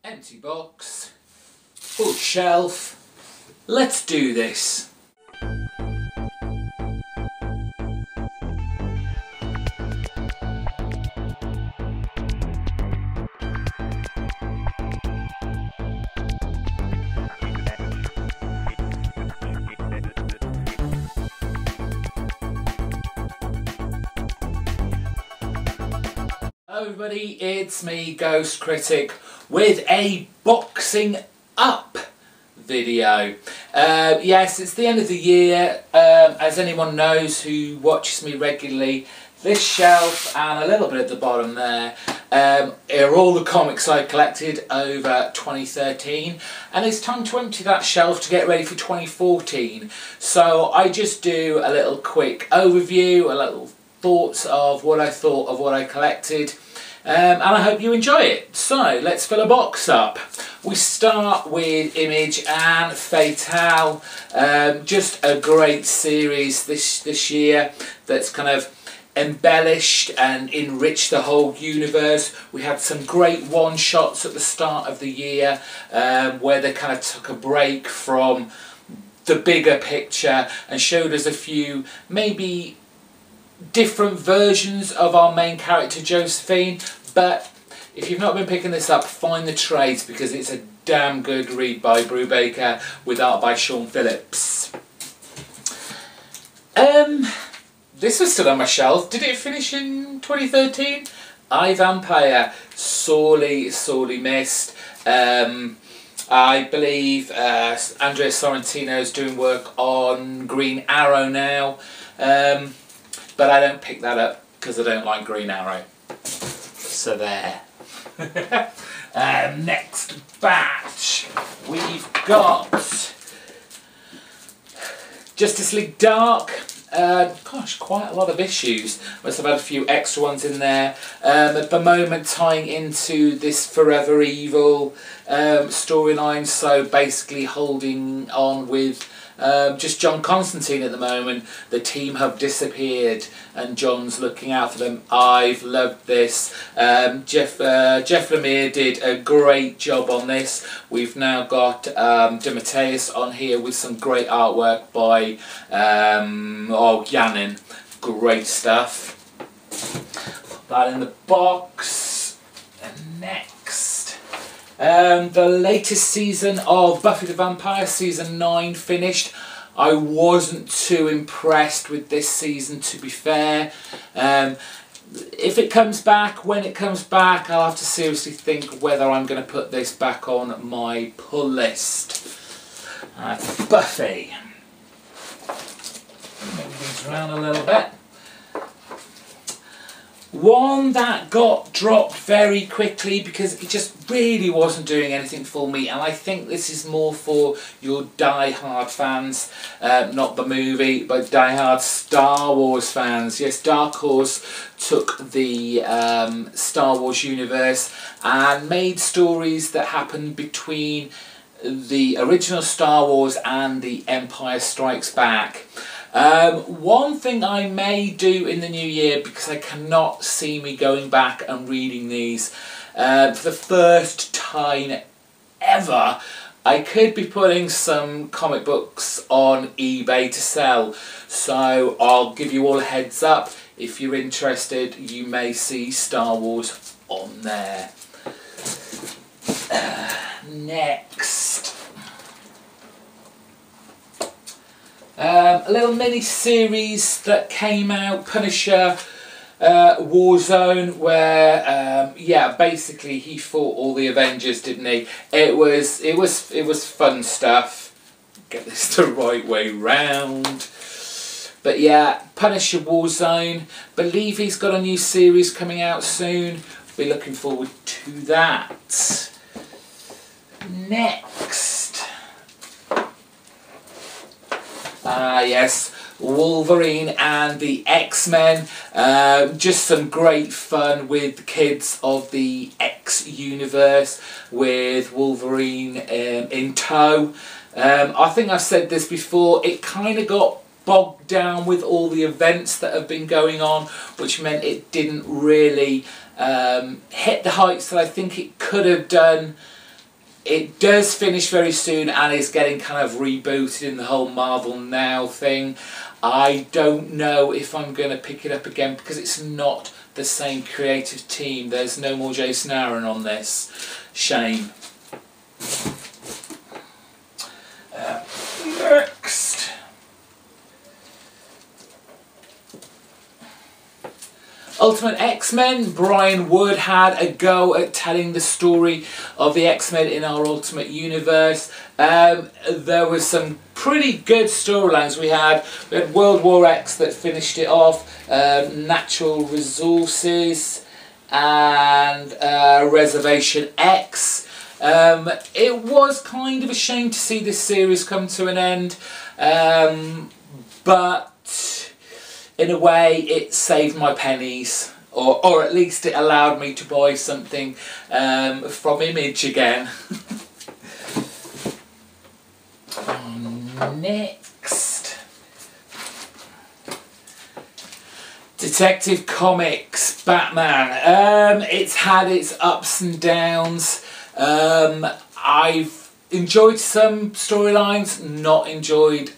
Empty box, full shelf. Let's do this. Hello everybody, it's me, GhostCritic, with a boxing up video. Yes, it's the end of the year. As anyone knows who watches me regularly, this shelf and a little bit at the bottom there are all the comics I collected over 2013, and it's time to empty that shelf to get ready for 2014. So I just do a little quick overview, a little thoughts of what I thought of what I collected, and I hope you enjoy it. So let's fill a box up. We start with Image and Fatale. Just a great series this year that's kind of embellished and enriched the whole universe. We had some great one-shots at the start of the year where they kind of took a break from the bigger picture and showed us a few maybe different versions of our main character Josephine. But if you've not been picking this up, find the trades, because it's a damn good read by Brubaker with art by Sean Phillips. This was still on my shelf. Did it finish in 2013? I, Vampire, sorely missed. I believe Andrea Sorrentino is doing work on Green Arrow now. But I don't pick that up because I don't like Green Arrow. So there. Next batch, we've got Justice League Dark. Gosh, quite a lot of issues. Must have had a few extra ones in there. At the moment, tying into this Forever Evil storyline. So basically holding on with just John Constantine at the moment. The team have disappeared and John's looking out for them. I've loved this. Jeff Lemire did a great job on this. We've now got DeMatteis on here with some great artwork by Yannin. Great stuff. Put that in the box. And next, the latest season of Buffy the Vampire, season 9, finished. I wasn't too impressed with this season, to be fair. If it comes back, when it comes back, I'll have to seriously think whether I'm going to put this back on my pull list. Buffy. Move these around a little bit. One that got dropped very quickly because it just really wasn't doing anything for me, and I think this is more for your die-hard fans, not the movie, but die-hard Star Wars fans. Yes, Dark Horse took the Star Wars universe and made stories that happened between the original Star Wars and the Empire Strikes Back. One thing I may do in the new year, because I cannot see me going back and reading these for the first time ever, I could be putting some comic books on eBay to sell. So I'll give you all a heads up. If you're interested, you may see Star Wars on there. Next. A little mini-series that came out, Punisher Warzone, where yeah, basically he fought all the Avengers, didn't he? It was fun stuff. Get this the right way round. But yeah, Punisher Warzone. Believe he's got a new series coming out soon. Be looking forward to that. Next. Yes, Wolverine and the X-Men. Just some great fun with the kids of the X universe, with Wolverine in tow. I think I've said this before, it kind of got bogged down with all the events that have been going on, which meant it didn't really hit the heights that I think it could have done it does finish very soon and is getting kind of rebooted in the whole Marvel Now thing. I don't know if I'm going to pick it up again because it's not the same creative team. There's no more Jason Aaron on this. Shame. Next. Ultimate X-Men. Brian Wood had a go at telling the story of the X-Men in our Ultimate Universe. There was some pretty good storylines. We had World War X that finished it off, Natural Resources, and Reservation X. It was kind of a shame to see this series come to an end, but in a way it saved my pennies, or at least it allowed me to buy something from Image again. Next, Detective Comics Batman. It's had its ups and downs. I've enjoyed some storylines, not enjoyed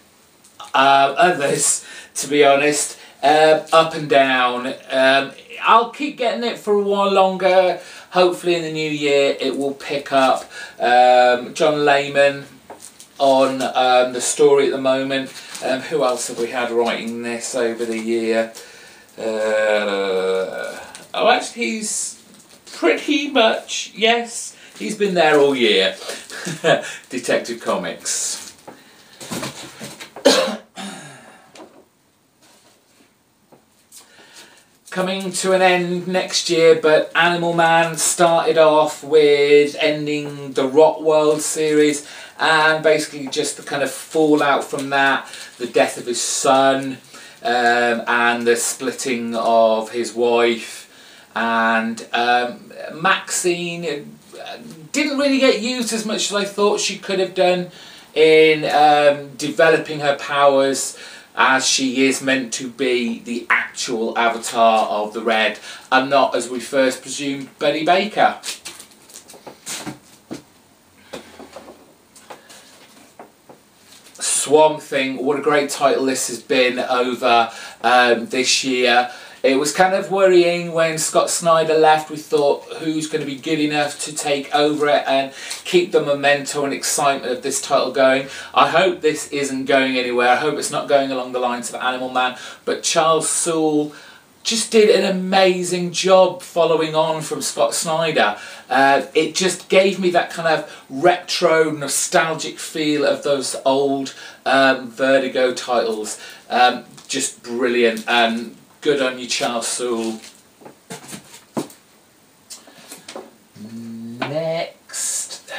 others, to be honest. Up and down. I'll keep getting it for a while longer. Hopefully in the new year it will pick up. John Layman on the story at the moment. Who else have we had writing this over the year? Oh, actually he's pretty much, yes, he's been there all year. Detective Comics. Coming to an end next year, but Animal Man started off with ending the Rot World series, and basically just the kind of fallout from that, the death of his son, and the splitting of his wife, and Maxine didn't really get used as much as I thought she could have done in developing her powers, as she is meant to be the actual avatar of the Red, and not, as we first presumed, Betty Baker. Swamp Thing, what a great title this has been over this year. It was kind of worrying when Scott Snyder left. We thought, who's going to be good enough to take over it and keep the memento and excitement of this title going. I hope this isn't going anywhere. I hope it's not going along the lines of Animal Man. But Charles Soule just did an amazing job following on from Scott Snyder. It just gave me that kind of retro, nostalgic feel of those old Vertigo titles. Just brilliant, and good on you, Charles Soule. Next,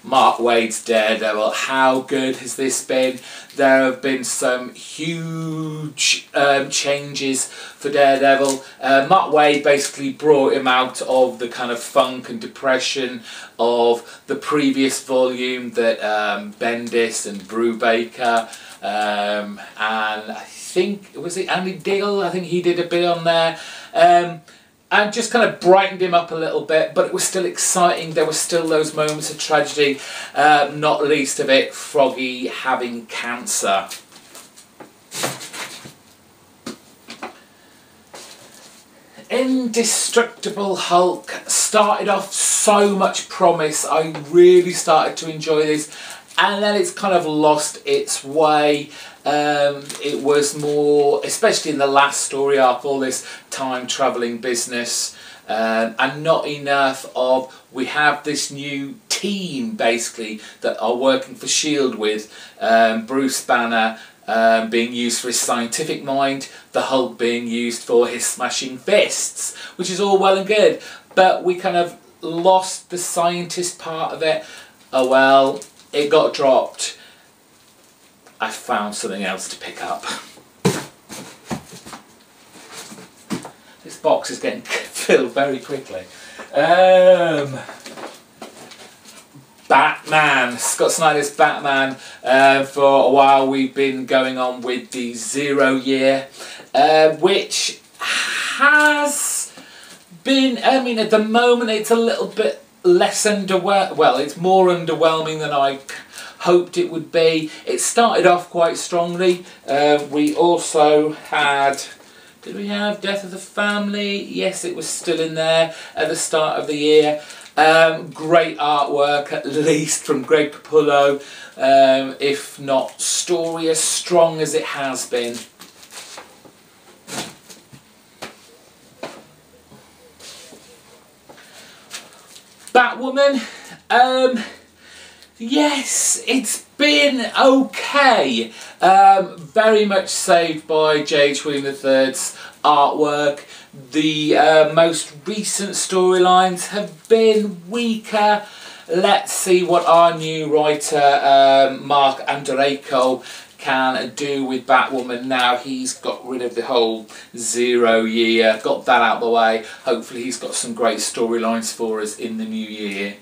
Mark Waid's Daredevil. How good has this been? There have been some huge changes for Daredevil. Mark Waid basically brought him out of the kind of funk and depression of the previous volume that Bendis and Brubaker and I think, was it Andy Diggle? I think he did a bit on there. And just kind of brightened him up a little bit, but it was still exciting. There were still those moments of tragedy, not least of it, Froggy having cancer. Indestructible Hulk started off so much promise. I really started to enjoy this, and then it's kind of lost its way. It was more, especially in the last story arc, all this time travelling business, and not enough of, we have this new team basically that are working for S.H.I.E.L.D. with Bruce Banner being used for his scientific mind, the Hulk being used for his smashing fists, which is all well and good, but we kind of lost the scientist part of it. Oh well, it got dropped. I found something else to pick up. This box is getting filled very quickly. Batman, Scott Snyder's Batman. For a while we've been going on with the 0 year, which has been, I mean, at the moment it's a little bit less well, it's more underwhelming than I hoped it would be. It started off quite strongly. We also had, did we have Death of the Family? Yes, it was still in there at the start of the year. Great artwork, at least from Greg Capullo, if not story as strong as it has been. Batwoman, yes, it's been okay. Very much saved by J.H. William III's artwork. The most recent storylines have been weaker. Let's see what our new writer, Mark Andreyko, can do with Batwoman now. He's got rid of the whole 0 year, got that out of the way. Hopefully he's got some great storylines for us in the new year.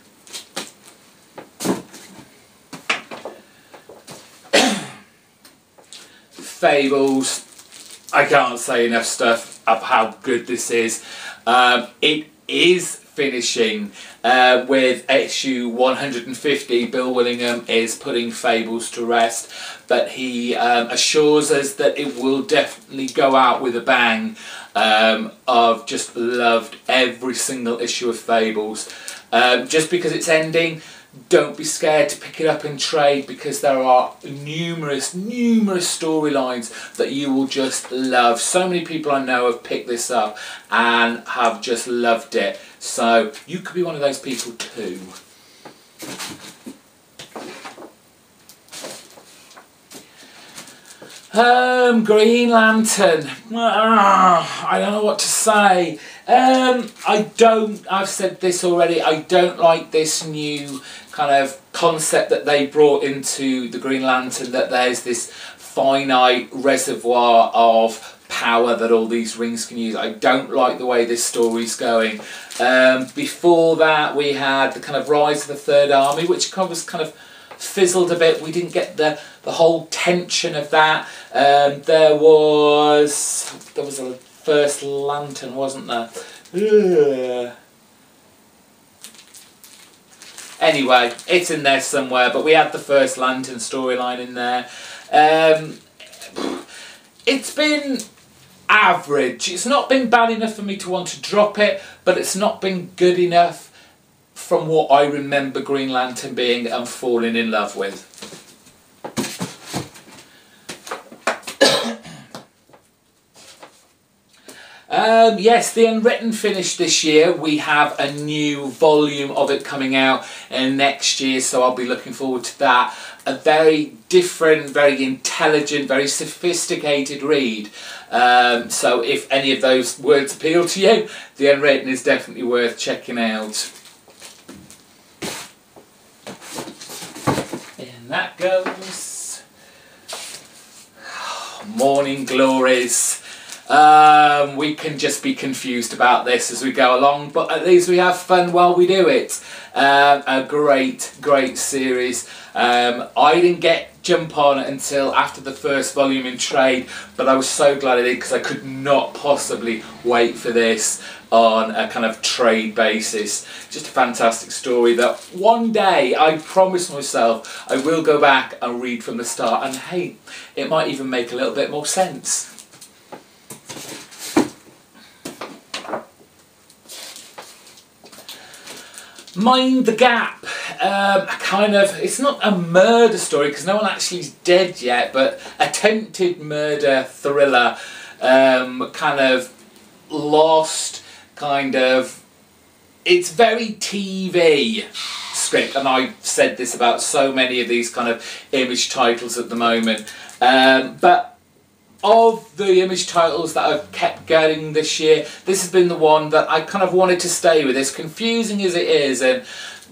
Fables, I can't say enough stuff of how good this is. It is finishing with issue 150. Bill Willingham is putting Fables to rest, but he assures us that it will definitely go out with a bang. I've just loved every single issue of Fables. Just because it's ending, don't be scared to pick it up and trade, because there are numerous storylines that you will just love. So many people I know have picked this up and have just loved it. So you could be one of those people too. Green Lantern. I don't know what to say. I've said this already, I don't like this new kind of concept that they brought into the Green Lantern, that there's this finite reservoir of power that all these rings can use. I don't like the way this story's going. Before that we had the kind of Rise of the Third Army, which was kind of fizzled a bit. We didn't get the whole tension of that. There was a First Lantern, wasn't there? Ugh. Anyway, it's in there somewhere, but we had the First Lantern storyline in there. It's been average. It's not been bad enough for me to want to drop it, but it's not been good enough from what I remember Green Lantern being and falling in love with. Yes, the Unwritten finished this year. We have a new volume of it coming out next year, so I'll be looking forward to that. A very different, very intelligent, very sophisticated read. So if any of those words appeal to you, the Unwritten is definitely worth checking out. And that goes Morning Glories. We can just be confused about this as we go along, but at least we have fun while we do it. A great series. I didn't jump on until after the first volume in trade, but I was so glad I did, because I could not possibly wait for this on a kind of trade basis. Just a fantastic story that one day I promised myself I will go back and read from the start, and hey, it might even make a little bit more sense. Mind the Gap. It's not a murder story because no one actually is dead yet, but attempted murder thriller, kind of lost, it's very TV script, and I've said this about so many of these kind of Image titles at the moment, but of the Image titles that I've kept going this year, this has been the one that I kind of wanted to stay with. As confusing as it is, and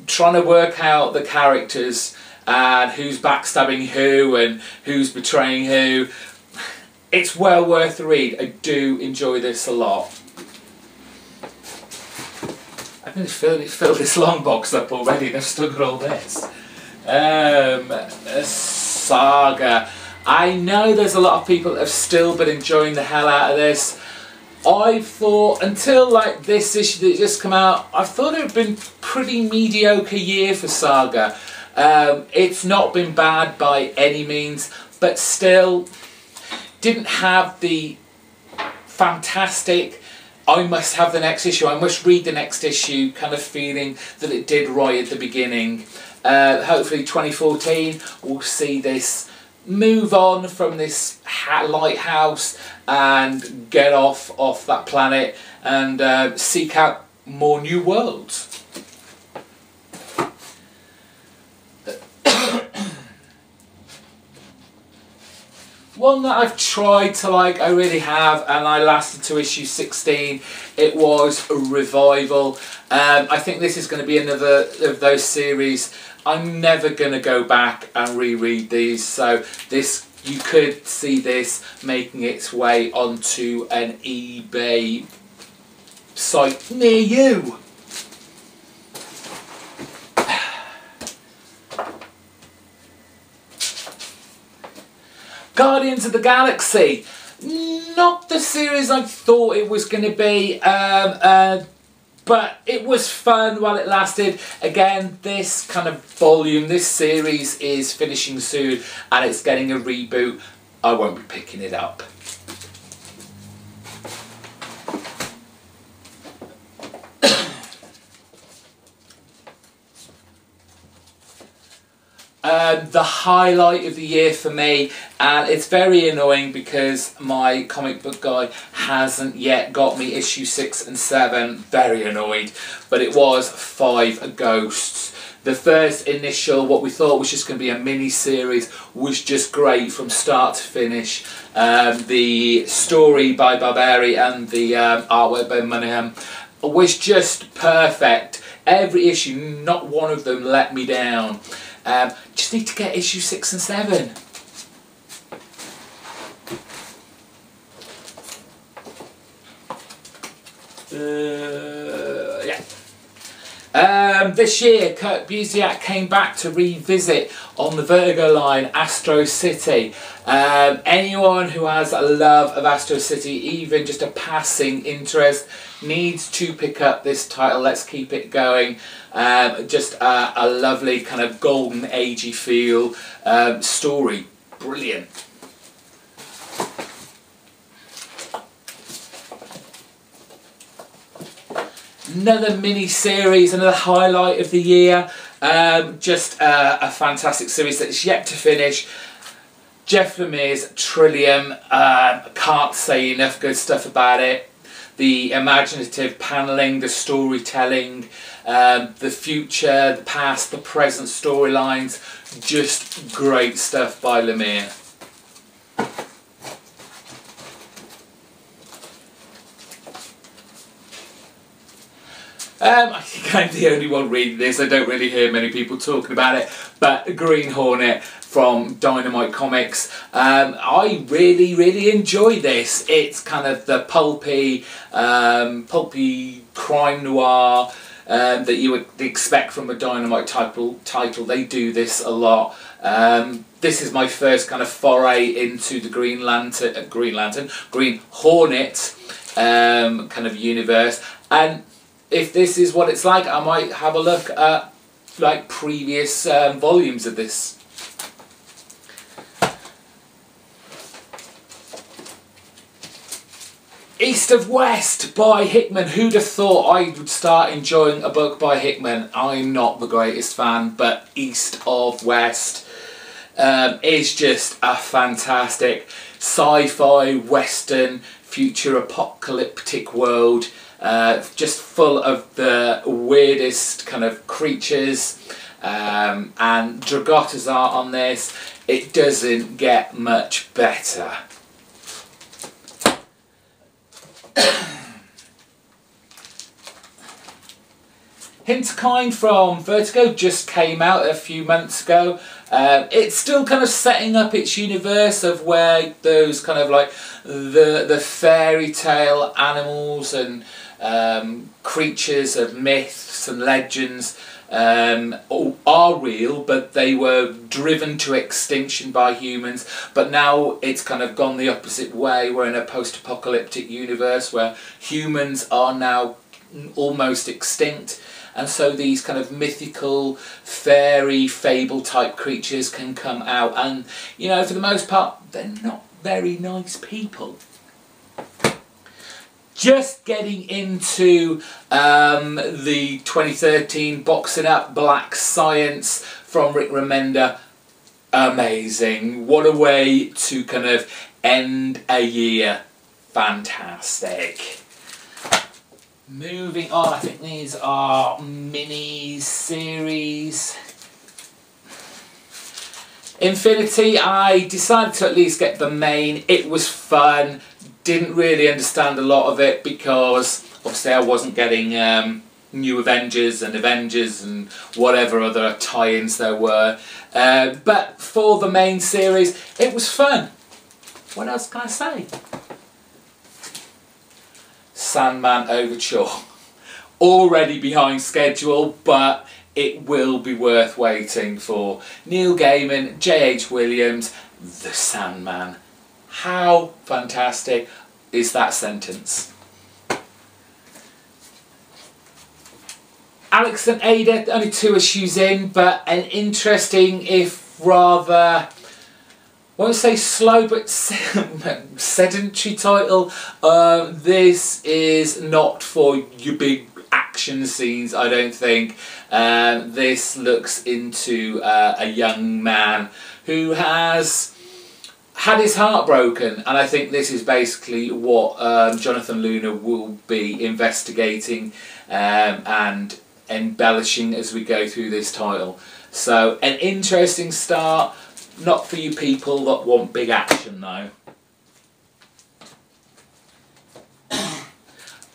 trying to work out the characters and who's backstabbing who and who's betraying who, it's well worth the read. I do enjoy this a lot. I can fill this long box up already, and I've still got all this. Saga. I know there's a lot of people that have still been enjoying the hell out of this. I thought, until like this issue that just come out, I thought it had been pretty mediocre year for Saga. It's not been bad by any means, but still didn't have the fantastic I must have the next issue, I must read the next issue kind of feeling that it did right at the beginning. Hopefully 2014 we'll see this move on from this lighthouse and get off that planet and seek out more new worlds. One that I've tried to like, I really have, and I lasted to issue 16. It was a Revival. I think this is going to be another of those series. I'm never going to go back and reread these, so this, you could see this making its way onto an eBay site near you. Guardians of the Galaxy, not the series I thought it was going to be, but it was fun while it lasted. Again, this kind of volume, this series is finishing soon and it's getting a reboot. I won't be picking it up. The highlight of the year for me, and it's very annoying because my comic book guy hasn't yet got me issue 6 and 7, very annoyed, but it was 5 Ghosts. The first initial, what we thought was just going to be a mini-series, was just great from start to finish. The story by Barberi and the artwork by Monahan was just perfect. Every issue, not one of them let me down. Just need to get issue 6 and 7. This year, Kurt Busiek came back to revisit on the Vertigo line Astro City. Anyone who has a love of Astro City, even just a passing interest, needs to pick up this title. Let's keep it going. Just a lovely kind of golden agey feel story. Brilliant. Another mini-series, another highlight of the year. Just a fantastic series that's yet to finish. Jeff Lemire's Trillium. Can't say enough good stuff about it. The imaginative panelling, the storytelling, the future, the past, the present storylines. Just great stuff by Lemire. I think I'm the only one reading this. I don't really hear many people talking about it. But Green Hornet from Dynamite Comics. I really enjoy this. It's kind of the pulpy crime noir that you would expect from a Dynamite title. They do this a lot. This is my first kind of foray into the Green Hornet kind of universe, and if this is what it's like, I might have a look at like previous volumes of this. East of West by Hickman. Who'd have thought I would start enjoying a book by Hickman? I'm not the greatest fan, but East of West is just a fantastic sci-fi, western, future apocalyptic world. Just full of the weirdest kind of creatures, and Dragottas art on this. It doesn't get much better. Hinterkind from Vertigo just came out a few months ago. It's still kind of setting up its universe of where those kind of like the fairy tale animals and creatures of myths and legends are real, but they were driven to extinction by humans. But now it's kind of gone the opposite way. We're in a post-apocalyptic universe where humans are now almost extinct, and so these kind of mythical fairy fable type creatures can come out, and you know, for the most part they're not very nice people. Just getting into the 2013 Boxing Up Black Science from Rick Remender. Amazing. What a way to kind of end a year. Fantastic. Moving on, I think these are mini-series. Infinity, I decided to at least get the main. It was fun. Didn't really understand a lot of it because obviously I wasn't getting New Avengers and whatever other tie-ins there were. But for the main series, it was fun. What else can I say? Sandman Overture. Already behind schedule, but it will be worth waiting for. Neil Gaiman, J.H. Williams, The Sandman. How fantastic is that sentence? Alex and Ada, only 2 issues in, but an interesting, if rather, I won't say slow, but sedentary title. This is not for your big action scenes, I don't think. This looks into a young man who has had his heart broken, and I think this is basically what Jonathan Luna will be investigating and embellishing as we go through this title. So an interesting start, not for you people that want big action though.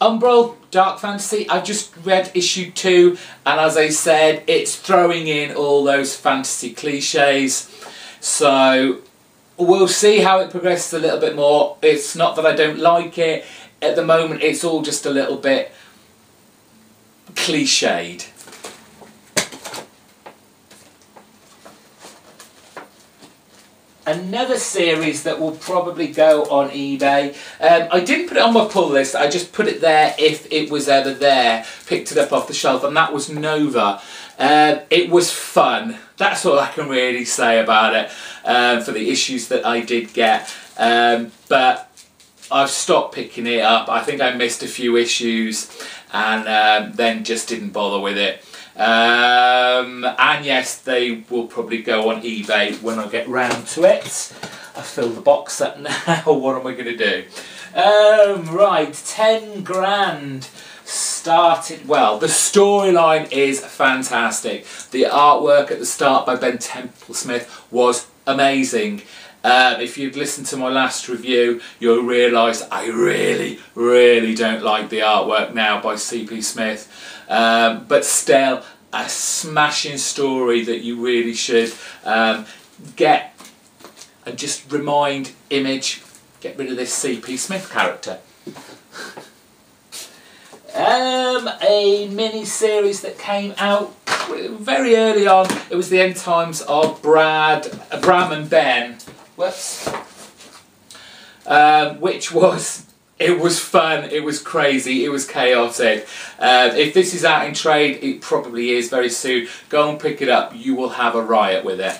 Umbral, Dark Fantasy, I've just read issue 2, and as I said, it's throwing in all those fantasy cliches. So we'll see how it progresses a little bit more. It's not that I don't like it. At the moment, it's all just a little bit cliched. Another series that will probably go on eBay. I didn't put it on my pull list, I just put it there if it was ever there. Picked it up off the shelf, and that was Nova. It was fun. That's all I can really say about it for the issues that I did get. But I've stopped picking it up. I think I missed a few issues and then just didn't bother with it. And yes, they will probably go on eBay when I get round to it. I filled the box up now. What am I going to do? Right, 10 grand started well. The storyline is fantastic. The artwork at the start by Ben Temple-Smith was amazing. If you've listened to my last review, you'll realise I really don't like the artwork now by C.P. Smith. But still, a smashing story that you really should get and just remind Image, get rid of this C.P. Smith character. A mini-series that came out very early on. It was the end times of Bram and Ben. Whoops. Which was... It was fun, it was crazy, it was chaotic. If this is out in trade, it probably is very soon. Go and pick it up, you will have a riot with it.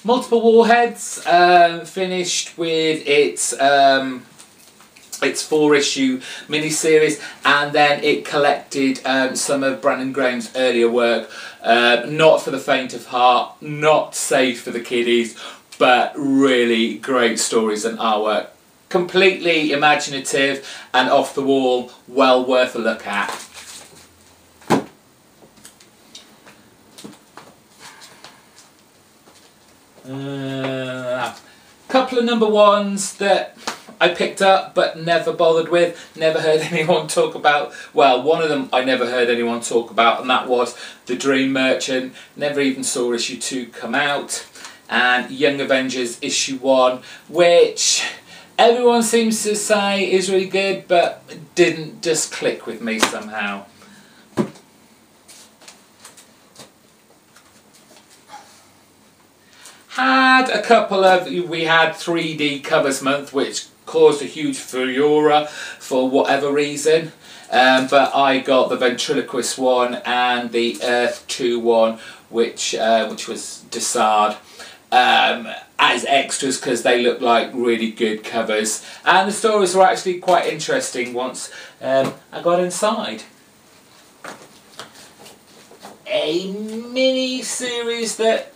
Multiple Warheads finished with its 4-issue miniseries, and then it collected some of Brandon Graham's earlier work. Not for the faint of heart, not safe for the kiddies, but really great stories and artwork. Completely imaginative and off the wall, well worth a look at. Couple of number ones that I picked up but never bothered with, never heard anyone talk about. Well, one of them I never heard anyone talk about, and that was The Dream Merchant. Never even saw issue 2 come out. And Young Avengers issue 1, which everyone seems to say is really good, but it didn't just click with me somehow. We had 3D covers month, which caused a huge furore for whatever reason. But I got the Ventriloquist one and the Earth 2 one, which was Dessard, as extras because they look like really good covers. And the stories were actually quite interesting once I got inside. A mini-series that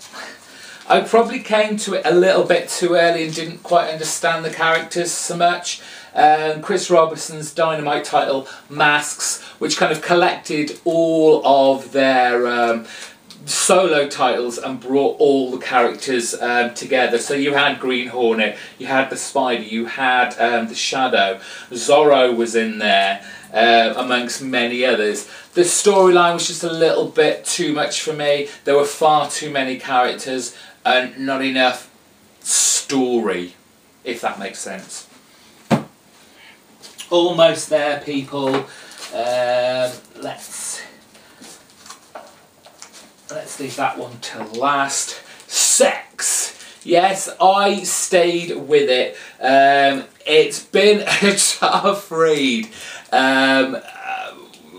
I probably came to it a little bit too early and didn't quite understand the characters so much. Chris Robertson's Dynamite title, Masks, which kind of collected all of their solo titles and brought all the characters together. So you had Green Hornet, you had the Spider, you had the Shadow, Zorro was in there, amongst many others. The storyline was just a little bit too much for me. There were far too many characters and not enough story, if that makes sense. Almost there, people. Let's leave that one till last. Sex. Yes, I stayed with it. It's been a tough read.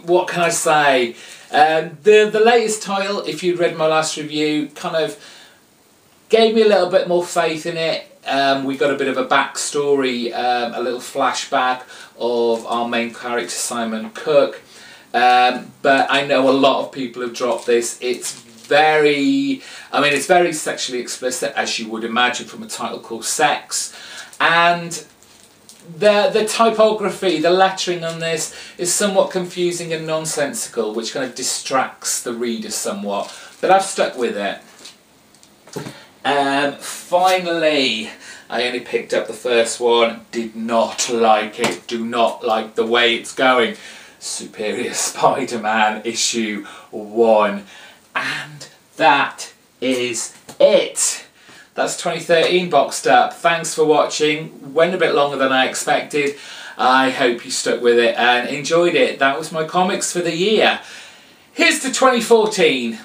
What can I say? The latest title, if you'd read my last review, kind of gave me a little bit more faith in it. We got a bit of a backstory, a little flashback of our main character Simon Cook. But I know a lot of people have dropped this. It's very sexually explicit, as you would imagine from a title called Sex. And the typography, the lettering on this is somewhat confusing and nonsensical, which kind of distracts the reader somewhat. But I've stuck with it. Finally, I only picked up the first one, did not like it, do not like the way it's going. Superior Spider-Man issue 1. And that is it. That's 2013 boxed up. Thanks for watching. Went a bit longer than I expected. I hope you stuck with it and enjoyed it. That was my comics for the year. Here's to 2014.